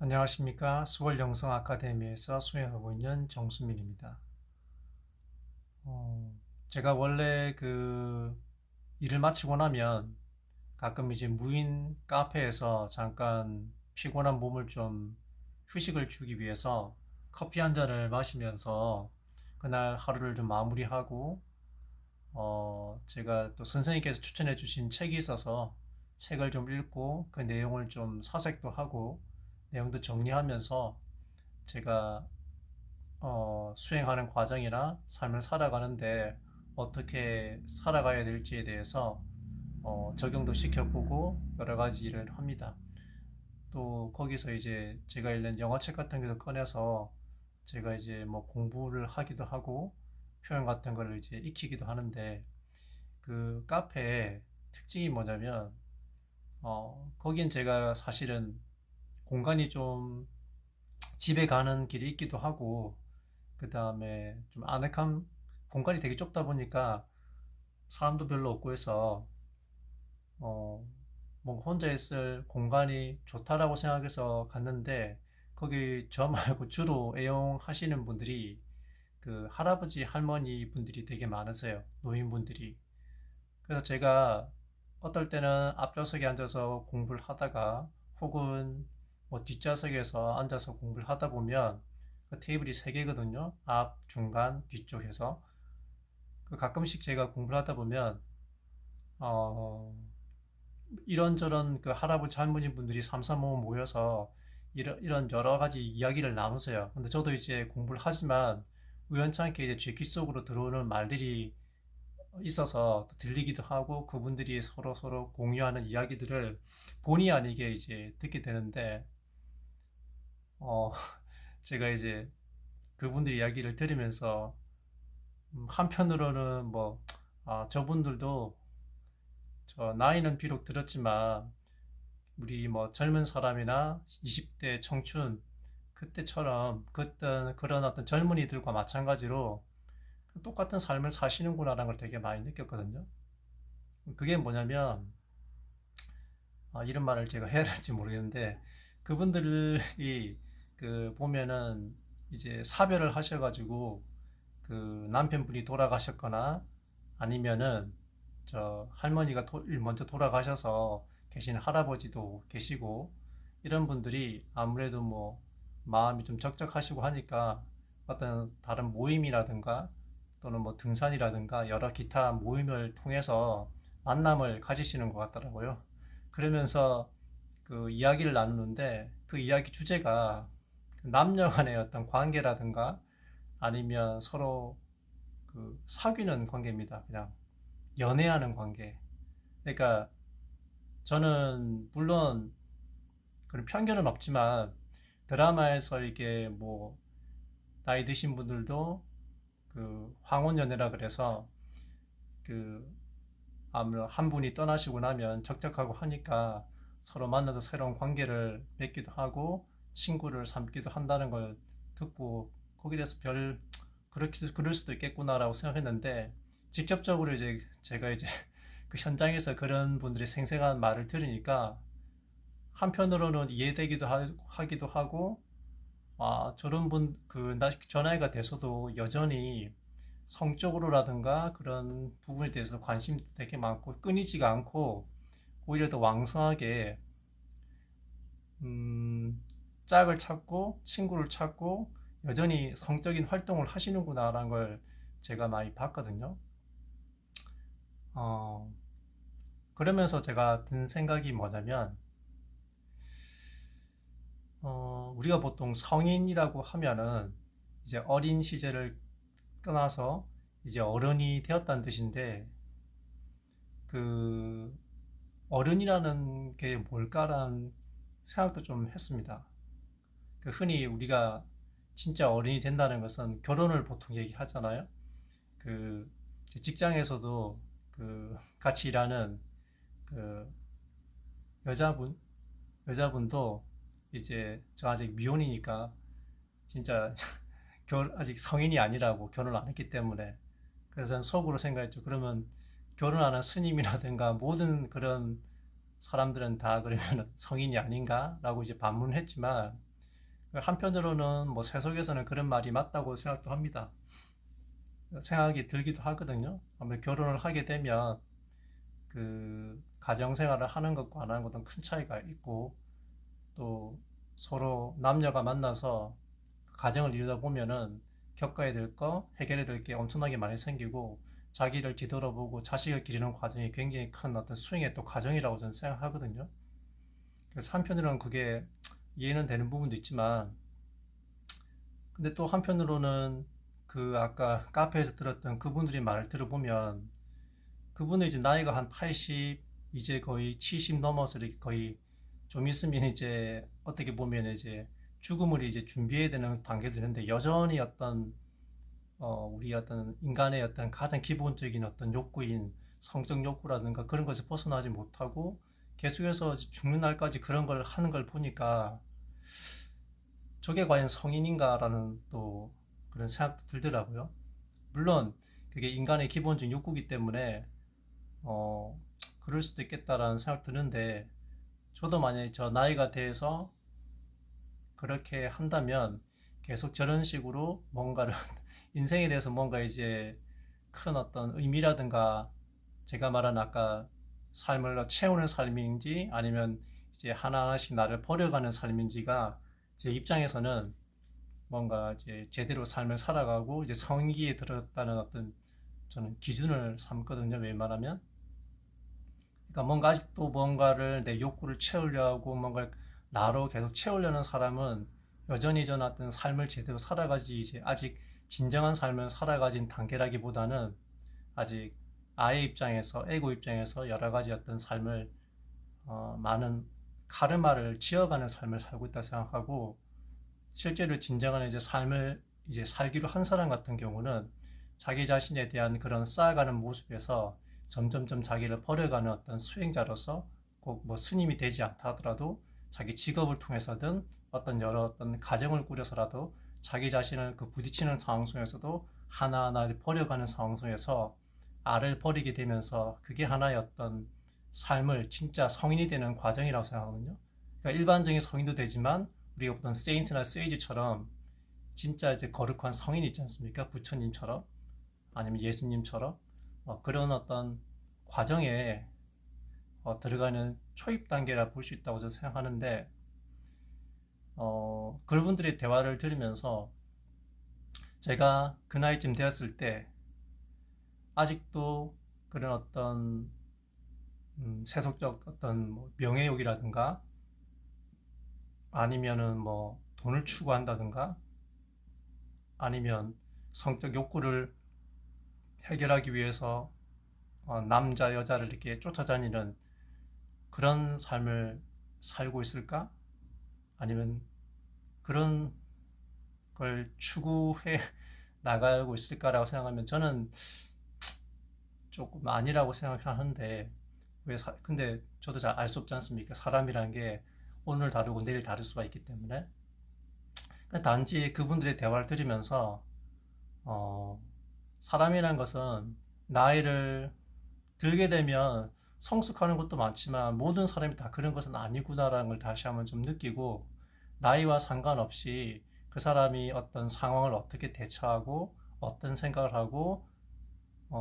안녕하십니까. 수월영성 아카데미에서 수행하고 있는 정수민입니다. 어, 제가 원래 일을 마치고 나면 가끔 이제 무인 카페에서 잠깐 피곤한 몸을 좀 휴식을 주기 위해서 커피 한 잔을 마시면서 그날 하루를 좀 마무리하고, 제가 또 선생님께서 추천해 주신 책이 있어서 책을 좀 읽고 그 내용을 좀 사색도 하고 내용도 정리하면서 제가 수행하는 과정이나 삶을 살아가는데 어떻게 살아가야 될지에 대해서 적용도 시켜보고 여러 가지 일을 합니다. 또 거기서 이제 제가 읽는 영어책 같은 것도 꺼내서 제가 이제 뭐 공부를 하기도 하고 표현 같은 걸 이제 익히기도 하는데, 그 카페의 특징이 뭐냐면 거긴 제가 사실은 공간이 좀 집에 가는 길이 있기도 하고, 그 다음에 좀 아늑한 공간이 되게 좁다 보니까 사람도 별로 없고 해서 어, 뭔가 혼자 있을 공간이 좋다라고 생각해서 갔는데, 거기 저 말고 주로 애용하시는 분들이 그 할아버지 할머니 분들이 되게 많으세요. 노인분들이. 그래서 제가 어떨 때는 앞좌석에 앉아서 공부를 하다가 혹은 뭐 뒷좌석에서 앉아서 공부를 하다 보면 그 테이블이 세 개거든요. 앞, 중간, 뒤쪽 해서. 그 가끔씩 제가 공부를 하다 보면 어, 이런저런 그 할아버지 할머니 분들이 삼삼오오 모여서 이런 여러 가지 이야기를 나누세요. 근데 저도 이제 공부를 하지만 우연찮게 이제 제 귓속으로 들어오는 말들이 있어서 또 들리기도 하고 그분들이 서로 서로 공유하는 이야기들을 본의 아니게 이제 듣게 되는데, 어, 제가 이제 그분들 이야기를 들으면서 한편으로는 뭐, 저분들도 저 나이는 비록 들었지만 우리 뭐 젊은 사람이나 20대 청춘 그때처럼 그런 어떤 젊은이들과 마찬가지로 똑같은 삶을 사시는구나라는 걸 되게 많이 느꼈거든요. 그게 뭐냐면, 이런 말을 제가 해야 될지 모르겠는데, 그분들이 보면은 이제 사별을 하셔가지고 그 남편분이 돌아가셨거나 아니면은 저 할머니가 먼저 돌아가셔서 계신 할아버지도 계시고, 이런 분들이 아무래도 뭐 마음이 좀 적적하시고 하니까 어떤 다른 모임이라든가 또는 뭐 등산이라든가 여러 기타 모임을 통해서 만남을 가지시는 것 같더라고요. 그러면서 그 이야기를 나누는데 그 이야기 주제가 남녀 간의 어떤 관계라든가 아니면 서로 그 사귀는 관계입니다. 그냥 연애하는 관계. 그러니까 저는 물론 그런 편견은 없지만 드라마에서 이게 뭐 나이 드신 분들도 그 황혼 연애라 그래서 그 아무래도 한 분이 떠나시고 나면 적적하고 하니까 서로 만나서 새로운 관계를 맺기도 하고 친구를 삼기도 한다는 걸 듣고 거기에 대해서 그렇게 그럴 수도 있겠구나라고 생각했는데, 직접적으로 이제 제가 이제 그 현장에서 그런 분들이 생생한 말을 들으니까 한편으로는 이해되기도 하기도 하고, 저런 저 나이가 돼서도 여전히 성적으로라든가 그런 부분에 대해서 관심이 되게 많고 끊이지가 않고 오히려 더 왕성하게 음, 짝을 찾고 친구를 찾고 여전히 성적인 활동을 하시는구나라는 걸 제가 많이 봤거든요. 어, 그러면서 제가 든 생각이 뭐냐면, 우리가 보통 성인이라고 하면은 이제 어린 시절을 떠나서 이제 어른이 되었다는 뜻인데, 그 어른이라는 게 뭘까라는 생각도 좀 했습니다. 그 흔히 우리가 진짜 어른이 된다는 것은 결혼을 보통 얘기하잖아요. 그 직장에서도 그 같이 일하는 그 여자분, 여자분도 이제 저 아직 미혼이니까 진짜 아직 성인이 아니라고 결혼 안 했기 때문에, 그래서 저는 속으로 생각했죠. 그러면 결혼하는 스님이라든가 모든 그런 사람들은 다 그러면 성인이 아닌가라고 이제 반문했지만, 한편으로는 뭐 세속에서는 그런 말이 맞다고 생각도 합니다. 생각이 들기도 하거든요. 아무래도 결혼을 하게 되면 그 가정 생활을 하는 것과 안 하는 것은 큰 차이가 있고, 또 서로 남녀가 만나서 가정을 이루다 보면은 겪어야 될 거, 해결해야 될 게 엄청나게 많이 생기고, 자기를 뒤돌아보고 자식을 기르는 과정이 굉장히 큰 어떤 수행의 또 과정이라고 저는 생각하거든요. 그래서 한편으로는 그게 이해는 되는 부분도 있지만, 근데 또 한편으로는 그 아까 카페에서 들었던 그분들이 말을 들어보면, 그분은 이제 나이가 한 80, 이제 거의 70 넘어서 이렇게 거의 좀 있으면 이제 어떻게 보면 이제 죽음을 이제 준비해야 되는 단계도 있는데, 여전히 어떤 우리 어떤 인간의 어떤 가장 기본적인 어떤 욕구인 성적 욕구라든가 그런 것을 벗어나지 못하고 계속해서 죽는 날까지 그런 걸 하는 걸 보니까, 저게 과연 성인인가라는 또 그런 생각도 들더라고요. 물론 그게 인간의 기본적인 욕구이기 때문에 어, 그럴 수도 있겠다라는 생각 드는데, 저도 만약에 저 나이가 돼서 그렇게 한다면 계속 저런 식으로 뭔가를 인생에 대해서 뭔가 이제 큰 어떤 의미라든가, 제가 말한 아까 삶을 채우는 삶인지 아니면 이제 하나하나씩 나를 버려가는 삶인지가 제 입장에서는 뭔가 이제 제대로 삶을 살아가고 이제 성기에 들었다는 어떤 저는 기준을 삼거든요. 웬만하면. 그러니까 뭔가 아직도 뭔가를 내 욕구를 채우려고 뭔가 나로 계속 채우려는 사람은 여전히 전 어떤 삶을 제대로 살아가지, 이제 아직 진정한 삶을 살아가진 단계라기보다는 아직 아의 입장에서, 에고 입장에서 여러 가지 어떤 삶을 많은 카르마를 지어가는 삶을 살고 있다 생각하고, 실제로 진정한 이제 삶을 이제 살기로 한 사람 같은 경우는 자기 자신에 대한 그런 쌓아가는 모습에서 점점점 자기를 버려가는 어떤 수행자로서, 꼭 뭐 스님이 되지 않다 하더라도 자기 직업을 통해서든 어떤 여러 어떤 가정을 꾸려서라도 자기 자신을 그 부딪히는 상황 속에서도 하나하나 버려가는 상황 속에서 알을 버리게 되면서, 그게 하나의 어떤 삶을 진짜 성인이 되는 과정이라고 생각하거든요. 그러니까 일반적인 성인도 되지만 우리가 보통 세인트나 세이지처럼 진짜 이제 거룩한 성인 있지 않습니까? 부처님처럼 아니면 예수님처럼 그런 어떤 과정에 들어가는 초입 단계라 볼 수 있다고 저는 생각하는데, 그분들의 대화를 들으면서 제가 그 나이쯤 되었을 때 아직도 그런 어떤 세속적 어떤 뭐 명예욕이라든가 아니면은 뭐 돈을 추구한다든가 아니면 성적 욕구를 해결하기 위해서 남자 여자를 이렇게 쫓아다니는 그런 삶을 살고 있을까? 아니면 그런 걸 추구해 나가고 있을까라고 생각하면 저는 조금 아니라고 생각하는데, 근데 저도 잘 알 수 없지 않습니까? 사람이란 게 오늘 다르고 내일 다를 수가 있기 때문에. 단지 그분들의 대화를 들으면서 어, 사람이란 것은 나이를 들게 되면 성숙하는 것도 많지만 모든 사람이 다 그런 것은 아니구나라는 걸 다시 한번 좀 느끼고, 나이와 상관없이 그 사람이 어떤 상황을 어떻게 대처하고 어떤 생각을 하고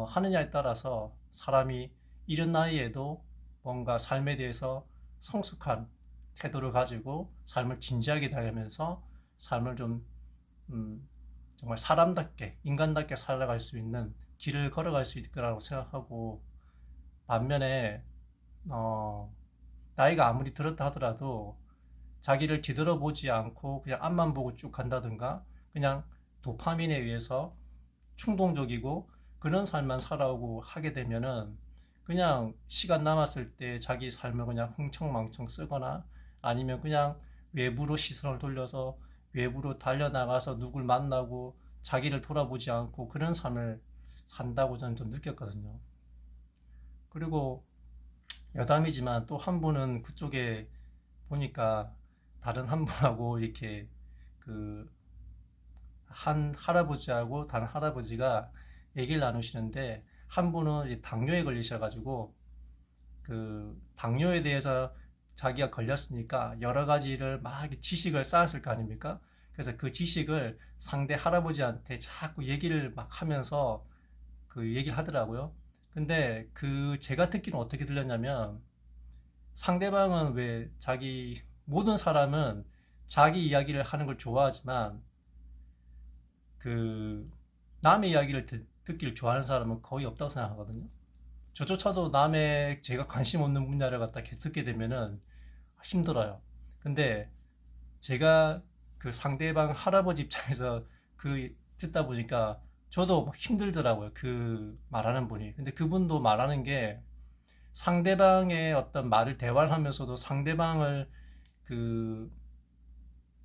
하느냐에 따라서 사람이 이른 나이에도 뭔가 삶에 대해서 성숙한 태도를 가지고 삶을 진지하게 대하면서 삶을 좀 음, 정말 사람답게 인간답게 살아갈 수 있는 길을 걸어갈 수 있을 거라고 생각하고, 반면에 어, 나이가 아무리 들었다 하더라도 자기를 뒤돌아보지 않고 그냥 앞만 보고 쭉 간다든가, 그냥 도파민에 의해서 충동적이고 그런 삶만 살아오고 하게 되면은 그냥 시간 남았을 때 자기 삶을 그냥 흥청망청 쓰거나 아니면 그냥 외부로 시선을 돌려서 외부로 달려나가서 누굴 만나고 자기를 돌아보지 않고 그런 삶을 산다고 저는 좀 느꼈거든요. 그리고 여담이지만 또 한 분은 그쪽에 보니까 다른 한 분하고 이렇게 그 한 할아버지하고 다른 할아버지가 얘기를 나누시는데, 한 분은 당뇨에 걸리셔가지고 그 당뇨에 대해서 자기가 걸렸으니까 여러 가지를 막 지식을 쌓았을 거 아닙니까? 그래서 그 지식을 상대 할아버지한테 자꾸 얘기를 막 하면서 그 얘기를 하더라고요. 근데 그 제가 듣기는 어떻게 들렸냐면 상대방은 왜 자기 모든 사람은 자기 이야기를 하는 걸 좋아하지만 그 남의 이야기를 듣기를 좋아하는 사람은 거의 없다고 생각하거든요. 저조차도 남의 제가 관심 없는 분야를 갖다 계속 듣게 되면은 힘들어요. 근데 제가 그 상대방 할아버지 입장에서 그 듣다 보니까 저도 막 힘들더라고요. 그 말하는 분이. 근데 그분도 말하는 게 상대방의 어떤 말을 대화를 하면서도 상대방을 그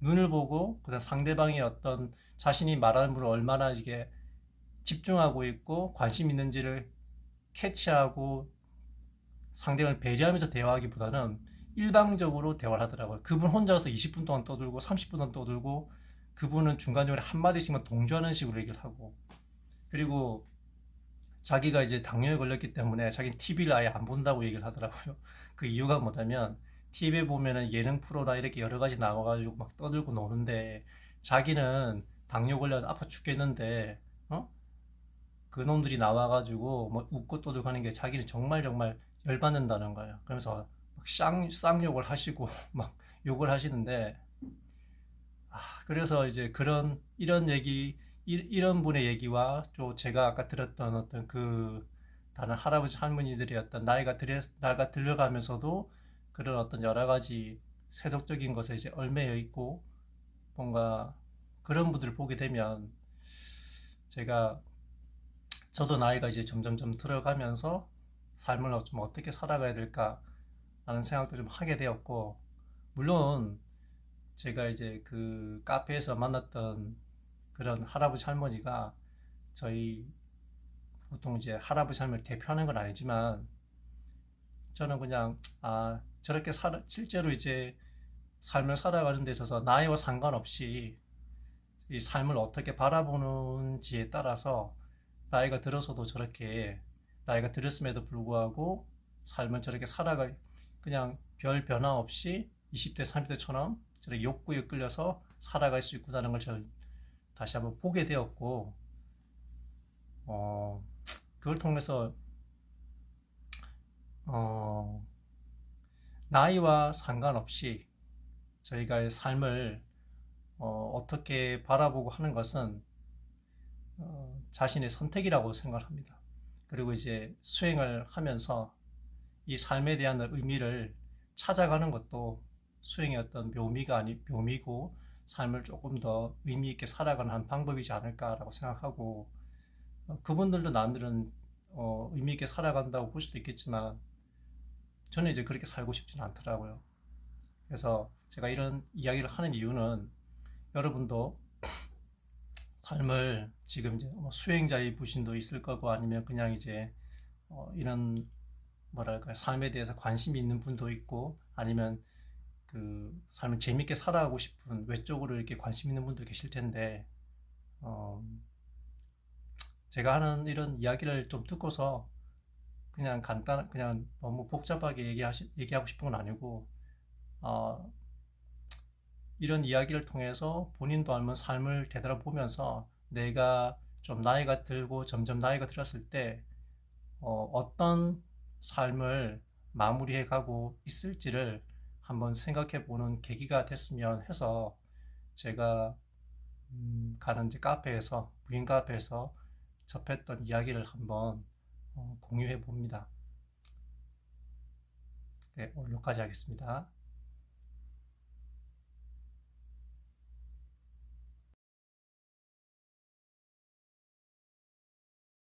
눈을 보고 그다음 상대방의 어떤 자신이 말하는 분을 얼마나 이게 집중하고 있고 관심 있는지를 캐치하고 상대방을 배려하면서 대화하기보다는 일방적으로 대화를 하더라고요. 그분 혼자서 20분 동안 떠들고 30분 동안 떠들고 그분은 중간중간에 한마디씩만 동조하는 식으로 얘기를 하고 그리고 자기가 이제 당뇨에 걸렸기 때문에 자기는 TV를 아예 안 본다고 얘기를 하더라고요. 그 이유가 뭐냐면 TV에 보면은 예능 프로나 이렇게 여러 가지 나와가지고 막 떠들고 노는데 자기는 당뇨 걸려서 아파 죽겠는데 어? 그놈들이 나와가지고 뭐 웃고 떠들고 하는 게 자기는 정말 정말 열받는다는 거예요. 그러면서 막 쌍욕을 하시고 막 욕을 하시는데 그래서 이제 그런 이런 얘기 이런 분의 얘기와 또 제가 아까 들었던 어떤 그 다른 할아버지 할머니들의 어떤 나이가 들어가면서도 그런 어떤 여러 가지 세속적인 것에 이제 얽매여 있고 뭔가 그런 분들을 보게 되면 제가 저도 나이가 이제 점점점 들어가면서 삶을 좀 어떻게 살아가야 될까라는 생각도 좀 하게 되었고 물론 제가 이제 그 카페에서 만났던 그런 할아버지 할머니가 저희 보통 이제 할아버지 할머니 대표하는 건 아니지만 저는 그냥 저렇게 실제로 이제 삶을 살아가는 데 있어서 나이와 상관없이 이 삶을 어떻게 바라보는지에 따라서 나이가 들어서도 저렇게 나이가 들었음에도 불구하고 삶을 저렇게 살아가 그냥 별 변화 없이 20대 30대처럼 저렇게 욕구에 끌려서 살아갈 수 있구나라는 걸 저는 다시 한번 보게 되었고 어, 그걸 통해서 어, 나이와 상관없이 저희가 삶을 어떻게 바라보고 하는 것은 자신의 선택이라고 생각합니다. 그리고 이제 수행을 하면서 이 삶에 대한 의미를 찾아가는 것도 수행의 어떤 묘미고 삶을 조금 더 의미 있게 살아가는 한 방법이지 않을까라고 생각하고 그분들도 남들은 의미 있게 살아간다고 볼 수도 있겠지만 저는 이제 그렇게 살고 싶지는 않더라고요. 그래서 제가 이런 이야기를 하는 이유는 여러분도 삶을 지금 이제 수행자의 부신도 있을 거고 아니면 그냥 이제 이런 뭐랄까 삶에 대해서 관심이 있는 분도 있고 아니면 그 삶을 재밌게 살아가고 싶은 외적으로 이렇게 관심 있는 분도 계실 텐데 어, 제가 하는 이런 이야기를 좀 듣고서 그냥 너무 복잡하게 얘기하고 싶은 건 아니고 어, 이런 이야기를 통해서 본인도 한번 삶을 되돌아보면서 내가 좀 나이가 들고 점점 나이가 들었을 때 어떤 삶을 마무리해 가고 있을지를 한번 생각해 보는 계기가 됐으면 해서 제가 가는 이제 카페에서 무인 카페에서 접했던 이야기를 한번 공유해 봅니다. 네, 오늘 여기까지 하겠습니다.